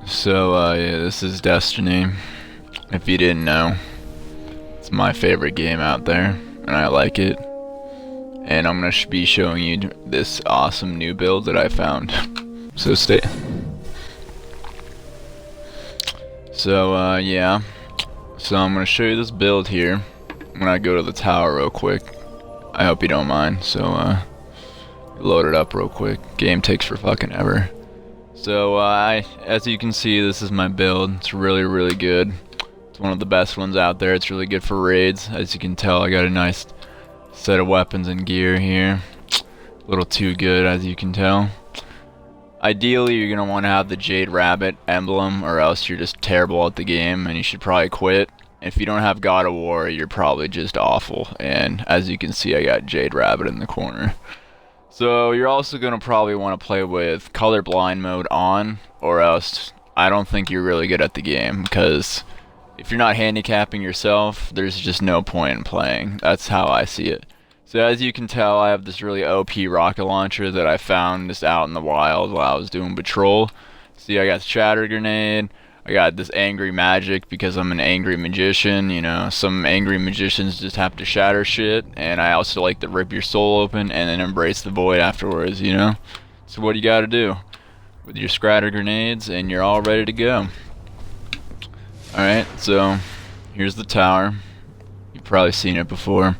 Yeah, this is Destiny. If you didn't know, it's my favorite game out there, and I like it. And I'm gonna be showing you this awesome new build that I found. So stay. Yeah. So I'm gonna show you this build here. I'm gonna go to the tower real quick. I hope you don't mind. Load it up real quick. Game takes for fucking ever. As you can see, this is my build. It's really good. It's one of the best ones out there. It's really good for raids. As you can tell, I got a nice set of weapons and gear here. A little too good, as you can tell. Ideally, you're gonna want to have the Jade Rabbit emblem, or else you're just terrible at the game, and you should probably quit. If you don't have God of War, you're probably just awful. And as you can see, I got Jade Rabbit in the corner. So you're also going to probably want to play with colorblind mode on, or else I don't think you're really good at the game, because if you're not handicapping yourself, there's just no point in playing. That's how I see it. So as you can tell, I have this really OP rocket launcher that I found just out in the wild while I was doing patrol. See, I got Shatter Grenade. I got this angry magic because I'm an angry magician, you know. Some angry magicians just have to shatter shit, and I also like to rip your soul open and then embrace the void afterwards, you know. So what do you gotta do with your scatter grenades, and you're all ready to go. Alright, so here's the tower. You've probably seen it before.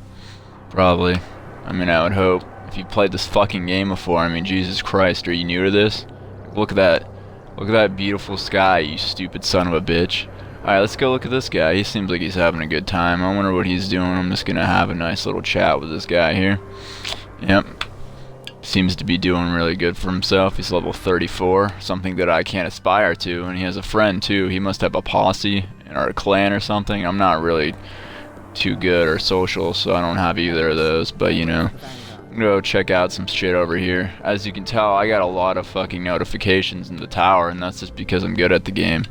Probably. I mean, I would hope. If you played this fucking game before, I mean, Jesus Christ, are you new to this? Look at that. Look at that beautiful sky, you stupid son of a bitch. Alright, let's go look at this guy. He seems like he's having a good time. I wonder what he's doing. I'm just gonna have a nice little chat with this guy here. Yep. Seems to be doing really good for himself. He's level 34, something that I can't aspire to. And he has a friend too. He must have a posse or a clan or something. I'm not really too good or social, so I don't have either of those, but you know. Go check out some shit over here. As you can tell, I got a lot of fucking notifications in the tower, and that's just because I'm good at the game.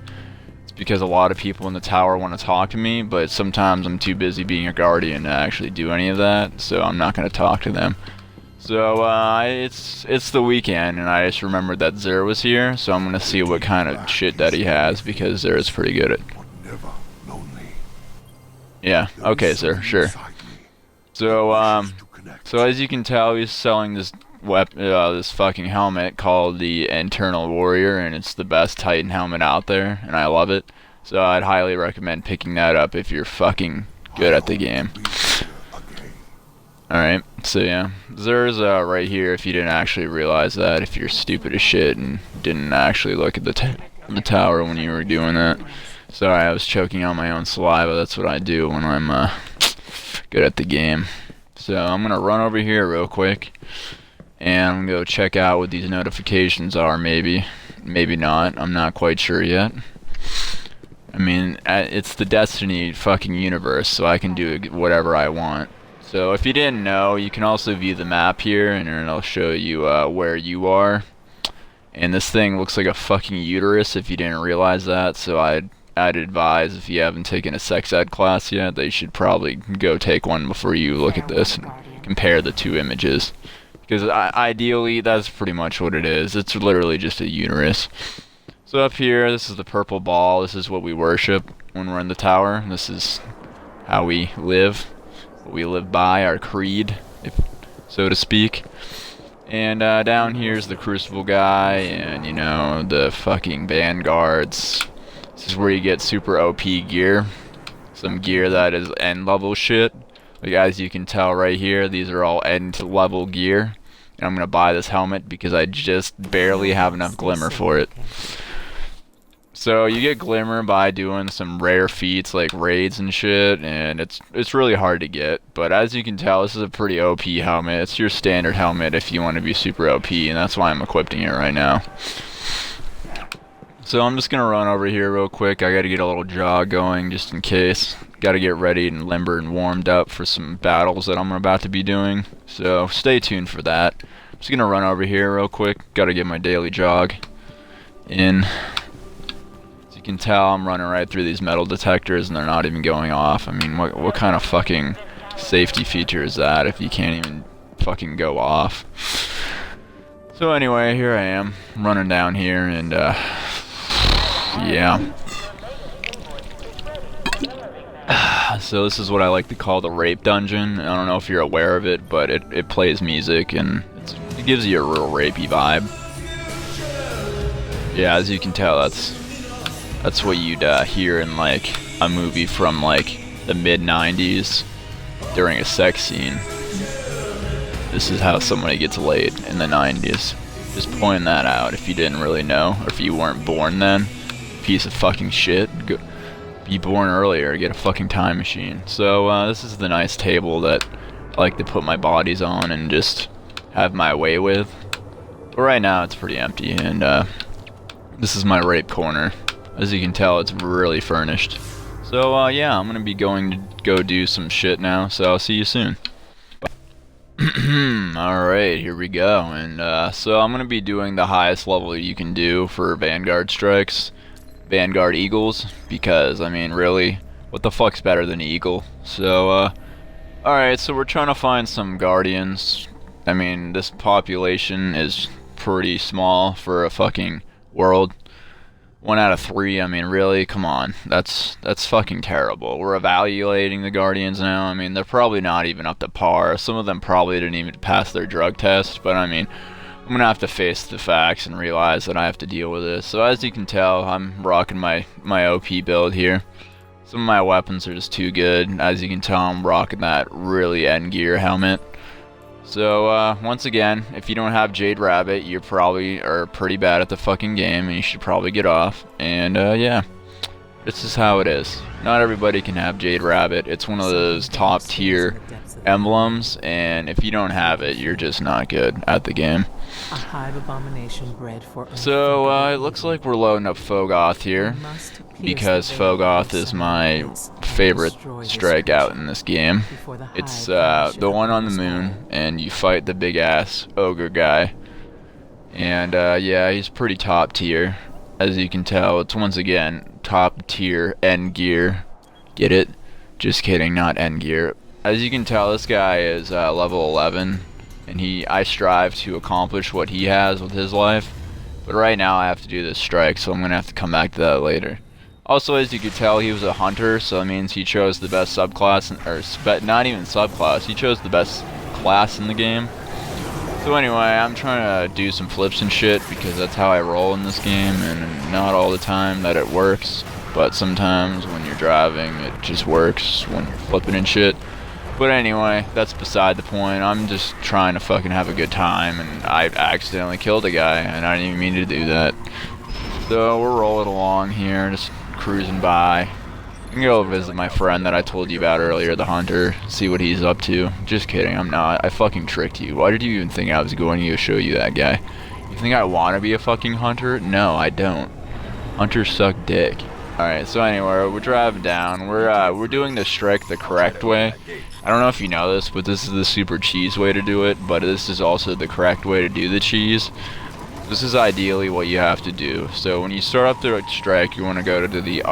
It's because a lot of people in the tower want to talk to me, but sometimes I'm too busy being a guardian to actually do any of that, so I'm not going to talk to them. It's the weekend, and I just remembered that Zer was here, so I'm going to see what kind of shit that he has, because Zer is pretty good at. Yeah, okay, Zer, sure. So as you can tell, he's selling this this fucking helmet called the Internal Warrior, and it's the best Titan helmet out there, and I love it. So I'd highly recommend picking that up if you're fucking good at the game. Alright, so yeah. Zer's right here if you didn't actually realize that, if you're stupid as shit and didn't actually look at the tower when you were doing that. Sorry, I was choking on my own saliva. That's what I do when I'm good at the game. So I'm gonna run over here real quick, and I'm gonna go check out what these notifications are. Maybe not. I'm not quite sure yet. I mean, it's the Destiny fucking universe, so I can do whatever I want. So if you didn't know, you can also view the map here, and it'll show you where you are. And this thing looks like a fucking uterus if you didn't realize that. So I'd advise, if you haven't taken a sex ed class yet, that you should probably go take one before you look at this and compare the two images. Because ideally, that's pretty much what it is. It's literally just a uterus. So up here, this is the purple ball. This is what we worship when we're in the tower. This is how we live. What we live by, our creed, so to speak. And down here's the crucible guy, and you know, the fucking vanguards. This is where you get super OP gear. Some gear that is end level shit. Like as you can tell right here, these are all end level gear. And I'm gonna buy this helmet because I just barely have enough glimmer for it. So you get glimmer by doing some rare feats like raids and shit, and it's really hard to get. But as you can tell, this is a pretty OP helmet. It's your standard helmet if you want to be super OP, and that's why I'm equipping it right now. So I'm just gonna run over here real quick. I gotta get a little jog going just in case. Gotta get ready and limber and warmed up for some battles that I'm about to be doing. So stay tuned for that. I'm just gonna run over here real quick. Gotta get my daily jog in. As you can tell, I'm running right through these metal detectors and they're not even going off. I mean, what kind of fucking safety feature is that if you can't even fucking go off? So anyway, here I am, running down here, and yeah. So this is what I like to call the rape dungeon. I don't know if you're aware of it, but it plays music and it gives you a real rapey vibe. Yeah, as you can tell, that's what you'd hear in like a movie from like the mid-90s during a sex scene. This is how somebody gets laid in the 90s. Just pointing that out if you didn't really know, or if you weren't born then. Piece of fucking shit. Be born earlier, get a fucking time machine. So this is the nice table that I like to put my bodies on and just have my way with. But right now it's pretty empty, and this is my rape corner. As you can tell, it's really furnished. So yeah, I'm gonna be going to go do some shit now, so I'll see you soon. Alright, here we go. And so I'm gonna be doing the highest level you can do for Vanguard strikes. Vanguard Eagles, because I mean really, what the fuck's better than Eagle? So alright, so we're trying to find some Guardians. I mean, this population is pretty small for a fucking world. 1 out of 3, I mean really, come on, that's fucking terrible. We're evaluating the Guardians now. I mean, they're probably not even up to par. Some of them probably didn't even pass their drug test, but I mean, I'm gonna have to face the facts and realize that I have to deal with this. So as you can tell, I'm rocking my OP build here. Some of my weapons are just too good. As you can tell, I'm rocking that really end gear helmet. So once again, if you don't have Jade Rabbit, you probably are pretty bad at the fucking game, and you should probably get off. And yeah, this is how it is. Not everybody can have Jade Rabbit. It's one of those top tier emblems, and if you don't have it, you're just not good at the game. A hive abomination bred for so it looks like we're loading up Fogoth here, because Fogoth is my favorite strikeout in this game. It's the one on the moon, and you fight the big ass ogre guy, and yeah, he's pretty top tier. As you can tell, it's once again top tier end gear. Get it? Just kidding, not end gear. As you can tell, this guy is level 11, and I strive to accomplish what he has with his life. But right now I have to do this strike, so I'm going to have to come back to that later. Also, as you can tell, he was a hunter, so that means he chose the best subclass, or not even subclass, he chose the best class in the game. So anyway, I'm trying to do some flips and shit, because that's how I roll in this game, and not all the time that it works. But sometimes when you're driving, it just works when you're flipping and shit. But anyway, that's beside the point. I'm just trying to fucking have a good time, and I accidentally killed a guy, and I didn't even mean to do that. So we're rolling along here, just cruising by. I can go visit my friend that I told you about earlier, the hunter, see what he's up to. Just kidding, I'm not. I fucking tricked you. Why did you even think I was going to go show you that guy? You think I want to be a fucking hunter? No, I don't. Hunters suck dick. Alright, so anyway, we're driving down. We're doing the strike the correct way. I don't know if you know this, but this is the super cheese way to do it, but this is also the correct way to do the cheese. This is ideally what you have to do. So when you start up the strike, you want to go to the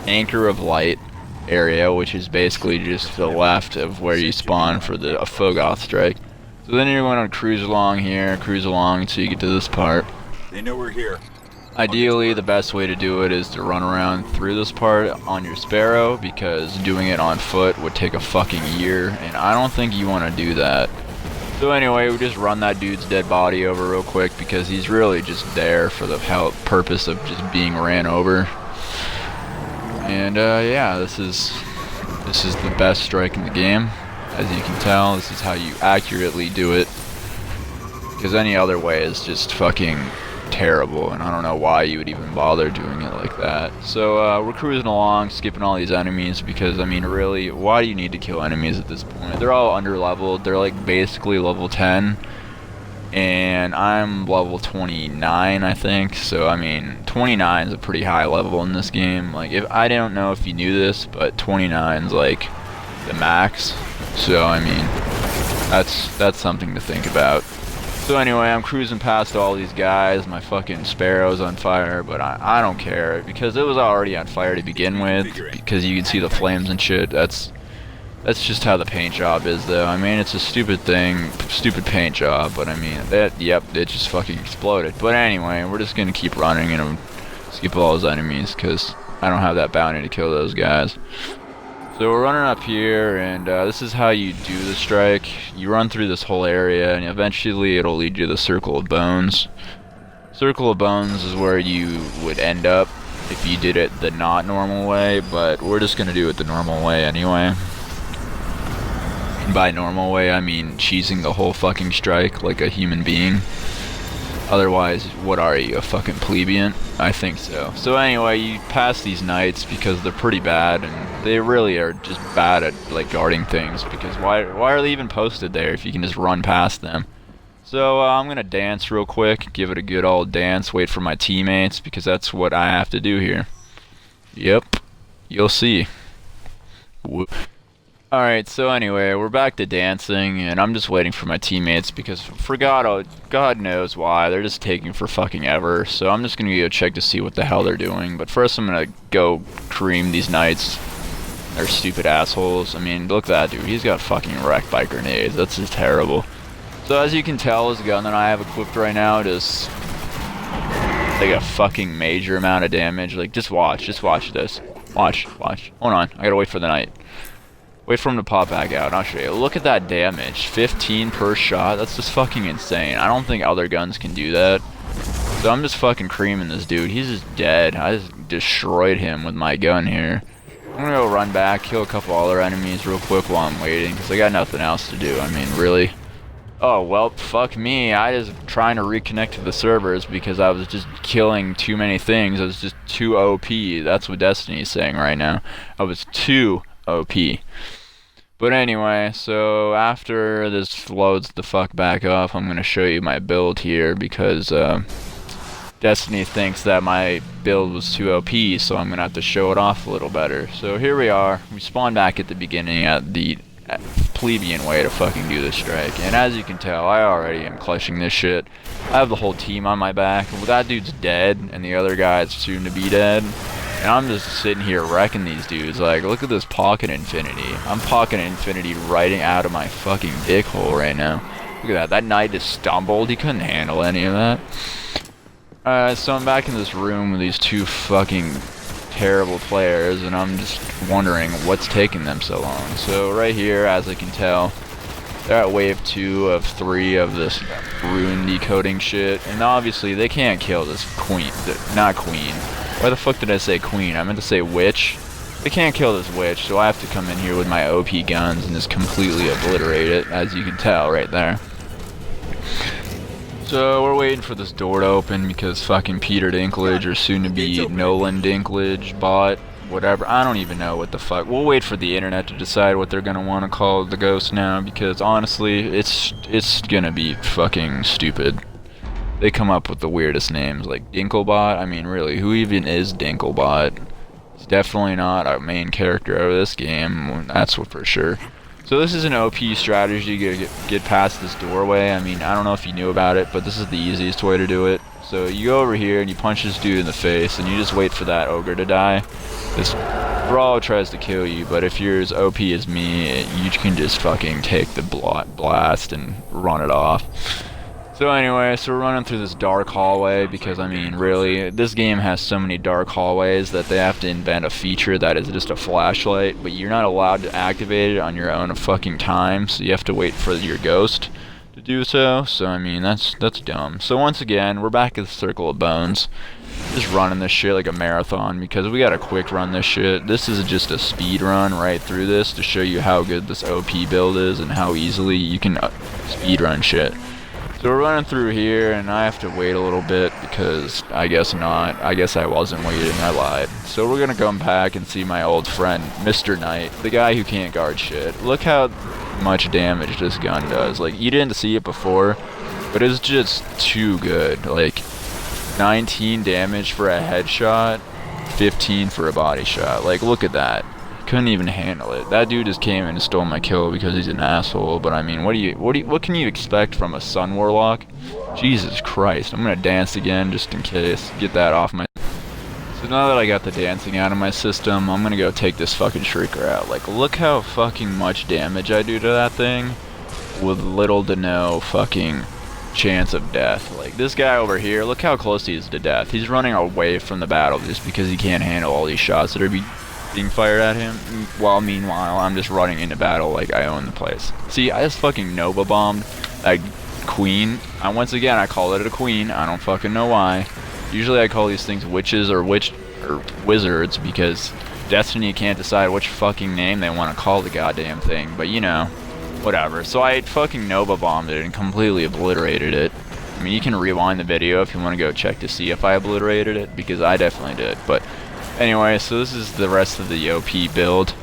Anchor of Light area, which is basically just to the left of where you spawn for the Fogoth strike. So then you're going to cruise along here, cruise along until you get to this part. They know we're here. Ideally, the best way to do it is to run around through this part on your Sparrow, because doing it on foot would take a fucking year, and I don't think you want to do that. So anyway, we just run that dude's dead body over real quick, because he's really just there for the purpose of just being ran over. And yeah, this is the best strike in the game. As you can tell, this is how you accurately do it, because any other way is just fucking terrible, and I don't know why you would even bother doing it like that. So we're cruising along, skipping all these enemies, because I mean really, why do you need to kill enemies at this point? They're all under leveled. They're like basically level 10, and I'm level 29 I think. So I mean 29 is a pretty high level in this game. Like, if I don't know if you knew this, but 29 is like the max. So I mean that's something to think about. So anyway, I'm cruising past all these guys. My fucking Sparrow's on fire, but I don't care, because it was already on fire to begin with, because you can see the flames and shit. That's just how the paint job is, though. I mean, it's a stupid thing, stupid paint job, but I mean, yep, it just fucking exploded. But anyway, we're just gonna keep running, and Skip all his enemies, because I don't have that bounty to kill those guys. So we're running up here, and this is how you do the strike. You run through this whole area, and eventually it'll lead you to the Circle of Bones. Circle of Bones is where you would end up if you did it the not normal way, but we're just gonna do it the normal way anyway. And by normal way, I mean cheesing the whole fucking strike like a human being. Otherwise, what are you, a fucking plebeian? I think so. So anyway, you pass these knights because they're pretty bad, and they really are just bad at like guarding things, because why are they even posted there if you can just run past them? So I'm gonna dance real quick, give it a good old dance, wait for my teammates, because that's what I have to do here. Yep, you'll see. Whoop. Alright, so anyway, we're back to dancing, and I'm just waiting for my teammates, because for God knows why, they're just taking for fucking ever. So I'm just gonna go check to see what the hell they're doing, but first I'm gonna go cream these knights. They're stupid assholes. I mean, look at that dude, he's got fucking wrecked by grenades, that's just terrible. So as you can tell, this gun that I have equipped right now does like a fucking major amount of damage. Like, just watch this. Watch. Hold on, I gotta wait for the knight. Wait for him to pop back out, I'll show you. Look at that damage, 15 per shot, that's just fucking insane. I don't think other guns can do that. So I'm just fucking creaming this dude, he's just dead. I just destroyed him with my gun here. I'm gonna go run back, kill a couple other enemies real quick while I'm waiting, because I got nothing else to do, I mean, really. Oh, well, fuck me, I was trying to reconnect to the servers because I was just killing too many things. I was just too OP, that's what Destiny's saying right now. I was too OP. But anyway, so after this loads the fuck back up, I'm gonna show you my build here, because Destiny thinks that my build was too OP, so I'm gonna have to show it off a little better. So here we are, we spawn back at the beginning at the plebeian way to fucking do this strike, and as you can tell, I already am clutching this shit. I have the whole team on my back. Well, that dude's dead, and the other guy's soon to be dead. And I'm just sitting here wrecking these dudes. Like, look at this pocket infinity. I'm pocket infinity right out of my fucking dick hole right now. Look at that. That knight just stumbled. He couldn't handle any of that. So I'm back in this room with these two fucking terrible players, and I'm just wondering what's taking them so long. So right here, as I can tell, they're at wave 2 of 3 of this rune decoding shit. And obviously, they can't kill this queen. Not queen. Why the fuck did I say queen? I meant to say witch. They can't kill this witch, so I have to come in here with my OP guns and just completely obliterate it, as you can tell right there. So we're waiting for this door to open because fucking Peter Dinklage, or soon to be Nolan Dinklage, bot, whatever. I don't even know what the fuck. We'll wait for the internet to decide what they're gonna want to call the ghost now, because honestly, it's gonna be fucking stupid. They come up with the weirdest names, like Dinklebot. I mean, really, who even is Dinklebot? It's definitely not our main character of this game, that's what for sure. So this is an OP strategy to get past this doorway. I mean, I don't know if you knew about it, but this is the easiest way to do it. So you go over here and you punch this dude in the face, and you just wait for that ogre to die. This brawl tries to kill you, but if you're as OP as me, you can just fucking take the blast and run it off. So anyway, so we're running through this dark hallway, because I mean, really, this game has so many dark hallways that they have to invent a feature that is just a flashlight, but you're not allowed to activate it on your own fucking time, so you have to wait for your ghost to do so. So I mean, that's dumb. So once again, we're back at the Circle of Bones, just running this shit like a marathon, because we gotta quick run this shit. This is just a speed run right through this to show you how good this OP build is and how easily you can speed run shit. So we're running through here, and I have to wait a little bit, because I guess not. I guess I wasn't waiting, I lied. So we're gonna come back and see my old friend, Mr. Knight, the guy who can't guard shit. Look how much damage this gun does. Like, you didn't see it before, but it's just too good. Like, 19 damage for a headshot, 15 for a body shot. Like, look at that. Couldn't even handle it. That dude just came in and stole my kill because he's an asshole. But I mean, what can you expect from a Sun Warlock? Jesus Christ! I'm gonna dance again just in case. Get that off my. So now that I got the dancing out of my system, I'm gonna go take this fucking Shrieker out. Like, look how fucking much damage I do to that thing with little to no fucking chance of death. Like, this guy over here, look how close he is to death. He's running away from the battle just because he can't handle all these shots that are being fired at him. While meanwhile, I'm just running into battle like I own the place. See, I just fucking Nova bombed that queen. Once again, I call it a queen. I don't fucking know why. Usually I call these things witches or wizards because Destiny can't decide which fucking name they want to call the goddamn thing. But you know, whatever. So I fucking Nova bombed it and completely obliterated it. I mean, you can rewind the video if you want to go check to see if I obliterated it, because I definitely did. But anyway, so this is the rest of the OP build.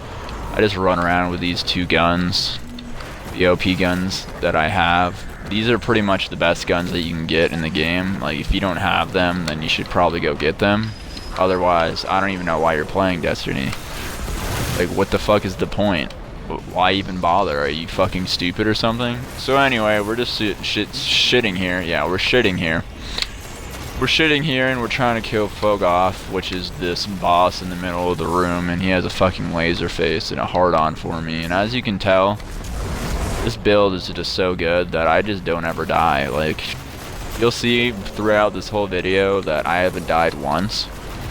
I just run around with these two guns, the OP guns that I have. These are pretty much the best guns that you can get in the game. Like, if you don't have them, then you should probably go get them. Otherwise, I don't even know why you're playing Destiny. Like, what the fuck is the point? Why even bother? Are you fucking stupid or something? So anyway, we're just shitting here. Yeah, we're shitting here. We're shitting here and we're trying to kill Fogoth, which is this boss in the middle of the room, and he has a fucking laser face and a hard-on for me. And as you can tell, this build is just so good that I just don't ever die. Like, you'll see throughout this whole video that I haven't died once.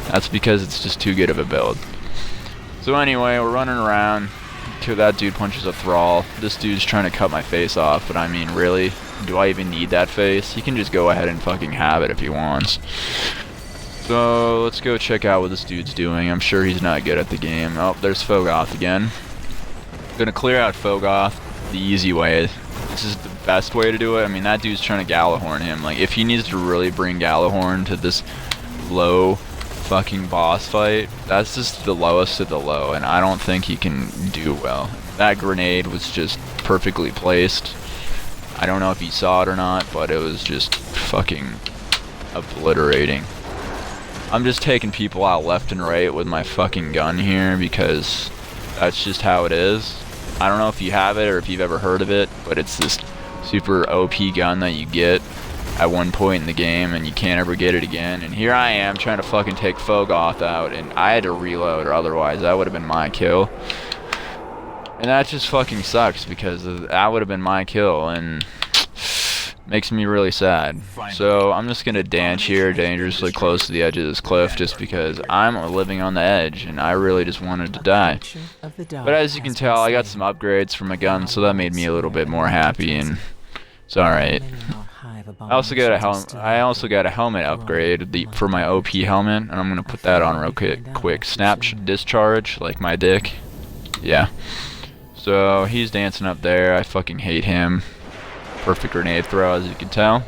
That's because it's just too good of a build. So anyway, we're running around. That dude punches a thrall. This dude's trying to cut my face off, but I mean, really? Do I even need that face? He can just go ahead and fucking have it if he wants. So, let's go check out what this dude's doing. I'm sure he's not good at the game. Oh, there's Fogoth again. Gonna clear out Fogoth the easy way. This is the best way to do it. I mean, that dude's trying to Gjallarhorn him. Like, if he needs to really bring Gjallarhorn to this low fucking boss fight, that's just the lowest of the low, and I don't think he can do well. That grenade was just perfectly placed. I don't know if he saw it or not, but it was just fucking obliterating. I'm just taking people out left and right with my fucking gun here because that's just how it is. I don't know if you have it or if you've ever heard of it, but it's this super OP gun that you get at one point in the game and you can't ever get it again. And here I am trying to fucking take Fogoth out, and I had to reload, or otherwise that would have been my kill. And that just fucking sucks because that would have been my kill, and makes me really sad. So I'm just gonna dance here dangerously close to the edge of this cliff just because I'm living on the edge and I really just wanted to die. But as you can tell, I got some upgrades for my gun, so that made me a little bit more happy, and it's alright. I also got a helmet upgrade for my OP helmet, and I'm gonna put that on real quick. Snap discharge, like my dick. Yeah. So he's dancing up there. I fucking hate him. Perfect grenade throw, as you can tell.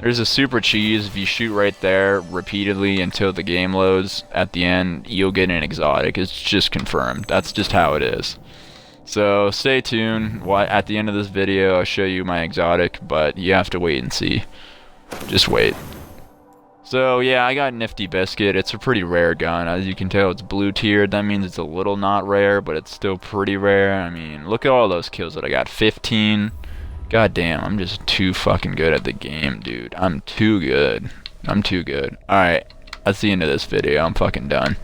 There's a super cheese. If you shoot right there repeatedly until the game loads at the end, you'll get an exotic. It's just confirmed. That's just how it is. So stay tuned. At the end of this video, I'll show you my exotic, but you have to wait and see. Just wait. So yeah, I got Nifty Biscuit. It's a pretty rare gun. As you can tell, it's blue tiered. That means it's a little not rare, but it's still pretty rare. I mean, look at all those kills that I got. 15. God damn, I'm just too fucking good at the game, dude. I'm too good. I'm too good. Alright, that's the end of this video. I'm fucking done.